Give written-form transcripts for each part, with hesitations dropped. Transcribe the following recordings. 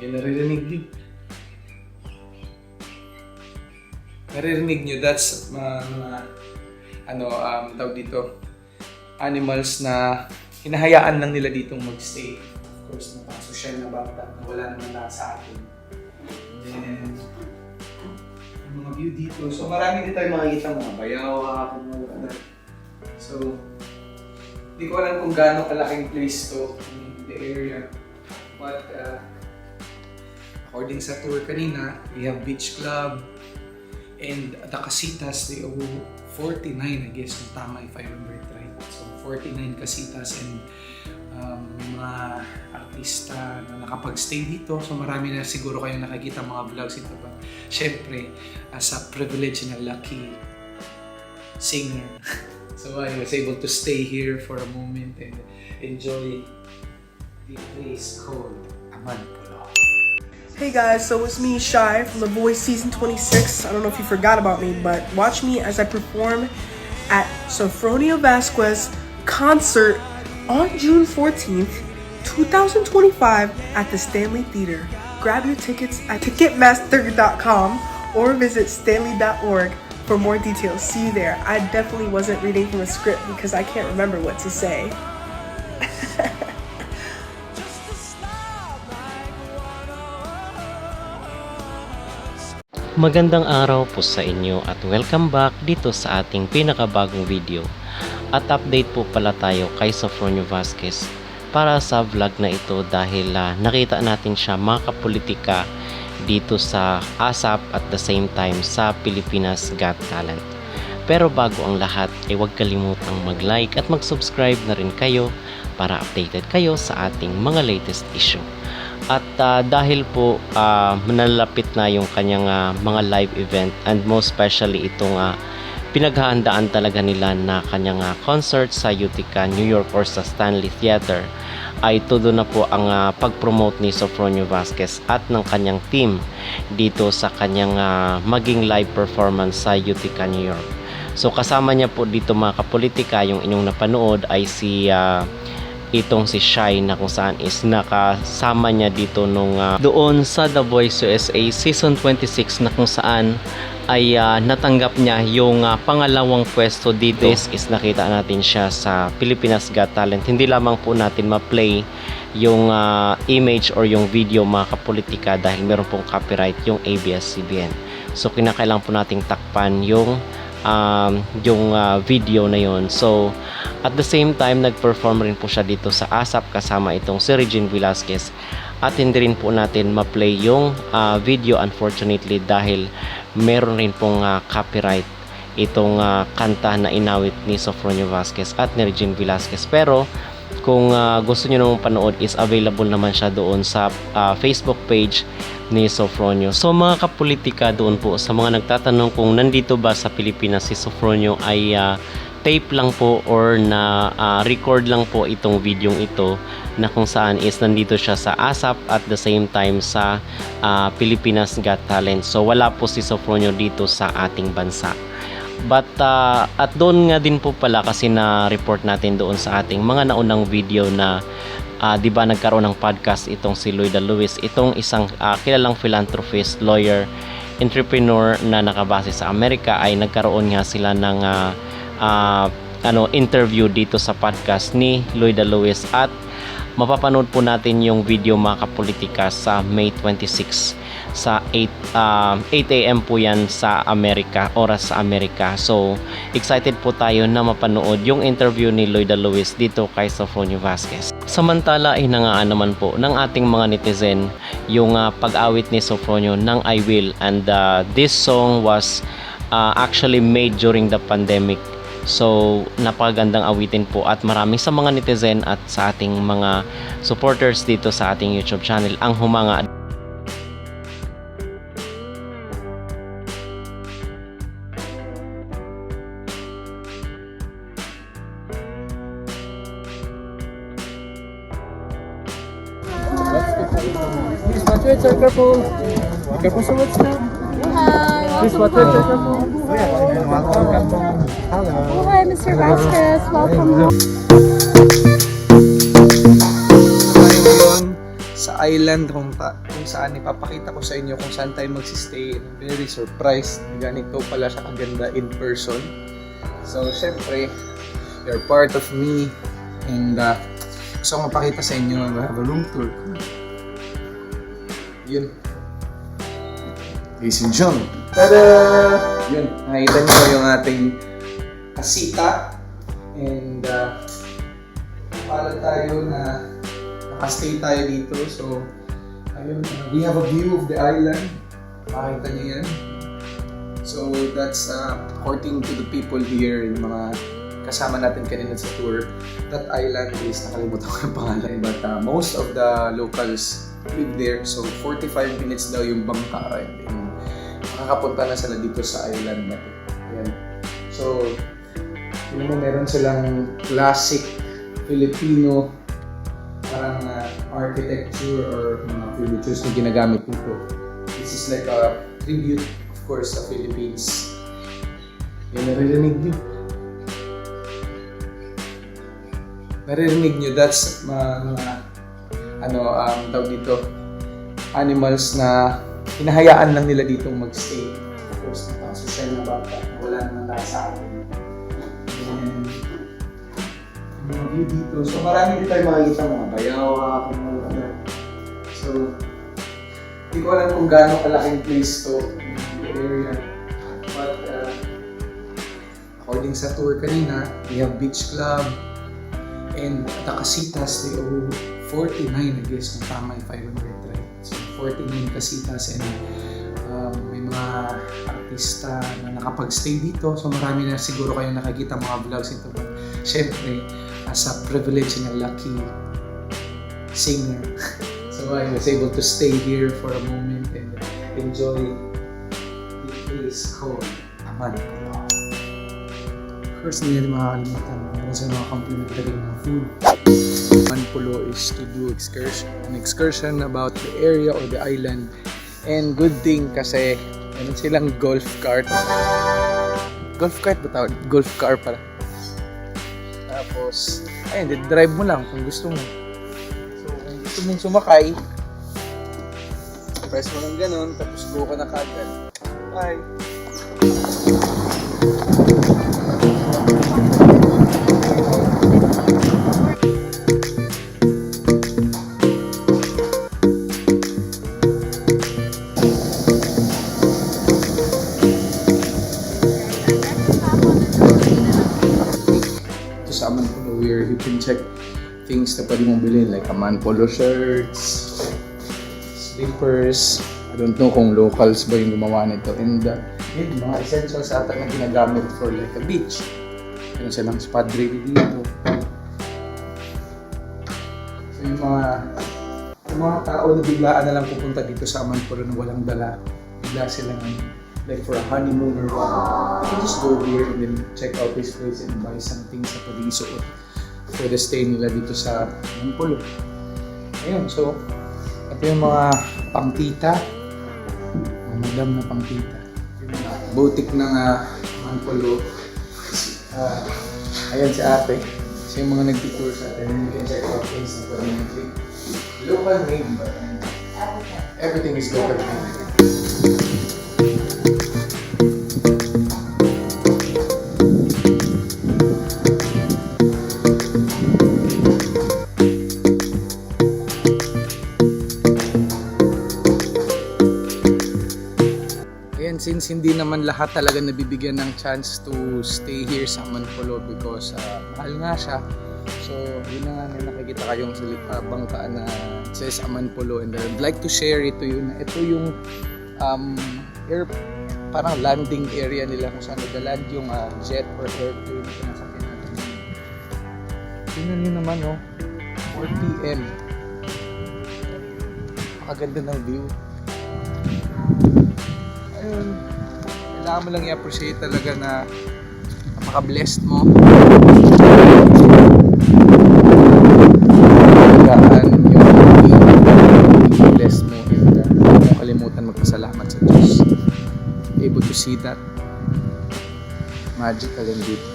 Yung naririnig nyo, that's mga tawag dito, animals na hinahayaan lang nila ditong magstay. Of course, napaka-social na bata na wala naman na sa atin. And then, yung mga view dito. So marami din tayo makikita mga bayaw, mga So, hindi ko alam kung gaano kalaking place to in the area. But, according sa tour kanina, we have beach club and the casitas, they owe 49, I guess, kung tama if I remember it right. So, 49 casitas and may mga artista na nakapag-stay dito. So, marami na siguro kayong nakikita mga vlogs ito. But, syempre, as a privileged and a lucky singer, so I was able to stay here for a moment and enjoy the place called Amanpulo. Hey guys, so it's me, Shy, from The Voice Season 26. I don't know if you forgot about me, but watch me as I perform at Sophronia Vasquez concert on June 14th, 2025 at the Stanley Theater. Grab your tickets at Ticketmaster.com or visit stanley.org for more details. See you there. I definitely wasn't reading from a script because I can't remember what to say. Magandang araw po sa inyo at welcome back dito sa ating pinakabagong video. At update po pala tayo kay Sophronia Vasquez para sa vlog na ito dahil nakita natin siya makapolitika dito sa ASAP at the same time sa Pilipinas Got Talent. Pero bago ang lahat ay huwag kalimutang mag-like at mag-subscribe na rin kayo para updated kayo sa ating mga latest issue. At dahil po manalapit na yung kanyang mga live event and most especially itong pinaghahandaan talaga nila na kanyang concert sa Utica, New York or sa Stanley Theater, ay todo na po ang pag-promote ni Sophronia Vasquez at ng kanyang team dito sa kanyang maging live performance sa Utica, New York. So kasama niya po dito mga kapolitika, yung inyong napanood ay si Shy na kung saan is nakasama niya dito nung doon sa The Voice USA Season 26 na kung saan ay natanggap niya yung pangalawang pwesto dito. This is nakita natin siya sa Pilipinas Got Talent. Hindi lamang po natin ma-play yung image or yung video mga kapolitika dahil meron pong copyright yung ABS-CBN. So kinakailangan po nating takpan yung video na yon. So at the same time nag-perform rin po siya dito sa ASAP kasama itong si Regine Velasquez at hindi rin po natin ma-play yung video unfortunately dahil meron rin pong copyright itong kanta na inawit ni Sophronia Vasquez at ni Regine Velasquez. Pero kung gusto nyo namang panood is available naman siya doon sa Facebook page ni Sophronia. So mga kapolitika, doon po sa mga nagtatanong kung nandito ba sa Pilipinas si Sophronia ay tape lang po or na record lang po itong video ito na kung saan is nandito siya sa ASAP at the same time sa Pilipinas Got Talent. So wala po si Sophronia dito sa ating bansa. But at doon nga din po pala kasi na-report natin doon sa ating mga naunang video na di ba nagkaroon ng podcast itong si Loida Lewis, itong isang kilalang philanthropist, lawyer, entrepreneur na nakabase sa Amerika ay nagkaroon nga sila ng interview dito sa podcast ni Loida Lewis at mapapanood po natin yung video mga kapolitika sa May 26 sa 8 AM po yan sa Amerika, oras sa Amerika. So excited po tayo na mapanood yung interview ni Loida Lewis dito kay Sophronia Vasquez. Samantala ay nangaan naman po ng ating mga netizen yung pag-awit ni Sophronia ng I Will, and this song was actually made during the pandemic. So napakagandang awitin po at marami sa mga netizen at sa ating mga supporters dito sa ating YouTube channel ang humanga. Please watch it, sir. Careful. Careful so much now. Hi. Please watch it, sir. Careful. Hello. Oh, hi, Mr. Vasquez. Welcome. Tayo ngayon sa island kung saan ipapakita ko sa inyo kung saan tayo magsistay. Very surprised. Ganito pala siya kaganda in person. So, syempre, you're part of me. And gusto kong mapakita sa inyo. We have a room tour. Yun. Ladies and gentlemen. Tada! Yun. Nakita niyo yung ating kasita. And pala tayo na nakastay tayo dito. So, ayun. We have a view of the island. Makita niyo yan. So, that's according to the people here, yung mga kasama natin kanina sa tour. That island is, nakalimutan ko yung pangalan. But most of the locals live there. So, 45 minutes daw yung bangka ride. And makakapunta na sila dito sa island na ito. Ayan. So, yun mo, meron silang classic Filipino parang architecture or mga furnitures na ginagamit nito. This is like a tribute, of course, sa Philippines. Yan, naririnig nyo. Naririnig nyo, that's mga tawag dito, animals na hinahayaan lang nila dito magstay. Of course, social na bata na wala naman tayo sa akin. And mga view dito. So marami din tayo makikita mga bayaw, mga ano. So, hindi ko alam kung gaano kalaking place to in the area. But according sa tour kanina, we have beach club and the casitas, they owe 49, I guess, kung tama if I remember right. So 49 casitas and may mga artista na nakapag-stay dito. So marami na siguro kayong nakakita mga vlogs ito. But syempre, as a privilege and a lucky singer. So I was able to stay here for a moment and enjoy the place called Aman Pulo. Of course, hindi natin makakalimutan. Meron sa mga complimentary mga food. Aman Pulo is to do an excursion about the area or the island. And good thing kasi meron silang golf cart. Golf cart ba tawag? Golf car pala. Tapos, ayun, drive mo lang kung gusto mo. So, kung gusto mong sumakay, press mo lang ganun, tapos go ka na kagad. Bye! Sa Aman Pulo, where you can check things na pwede mong bilhin like Aman Pulo shirts, slippers. I don't know kung locals ba yung gumawa nito. And yun, mga essentials ata na ginagamit for like a beach. Meron silang spot ready dito. So yung mga tao na biglaan na lang pupunta dito sa Aman Pulo na walang dala. Bigla silang like for a honeymoon or what, you can just go here and then check out this place and buy some things na pwede isuot for the stay nila dito sa Aman Pulo. Ayun, so ito yung mga pangtita, mga madam na pangtita. Boutique ng Aman Pulo. Ayan si ate. Siya yung mga nag-tour sa atin and you can check out things na pwede nag-click. Local made but everything is local made. Since hindi naman lahat talaga nabibigyan ng chance to stay here sa Aman Pulo because mahal nga siya. So, yun na nga, may nakikita kayong sa bangka na says Aman Pulo and I'd like to share it to you na ito yung parang landing area nila kung saan nag-land yung jet or airplane na pinasakyan natin. Tingnan nyo naman, 4 PM. Pakaganda ng view. Ayun, kailangan mo lang i-appreciate talaga na napaka-blessed mo. Alagaan yung blessed mo and huwag mo kalimutan magpasalamat sa Diyos. Able to see that magical indeed.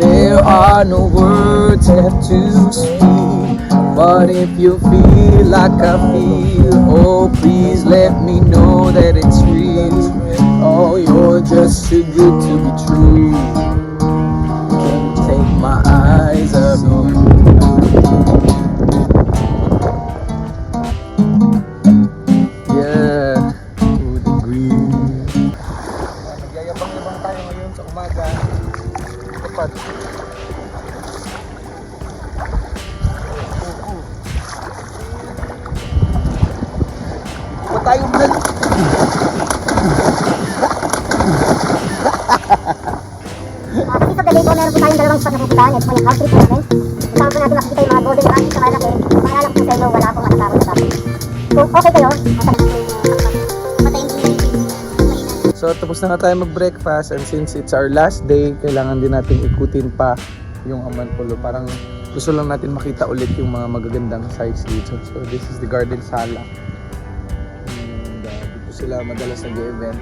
There are no words left to speak. But if you feel like I feel, oh please let me know that it's real. Oh, you're just too good to be true. Can't take my eyes off you. Yeah, to the green. Nagyayabang-yabang tayo ngayon sa umaga. Dapat. Pa tayo vlog. Kasi sa Daligo, meron po tayong dalawang spot na pupuntahan. Ito po yung house trip natin. Kasama po natin makikita yung mga golden rocks sa malaki. Maalala ko sa inyo, wala pong matatapos sa topic. Kung okay kayo, So tapos na nga tayo mag-breakfast, and since it's our last day, kailangan din natin ikutin pa yung Amanpulo. Parang gusto lang natin makita ulit yung mga magagandang sites dito. So this is the Garden Sala. And dito sila madalas nag-event.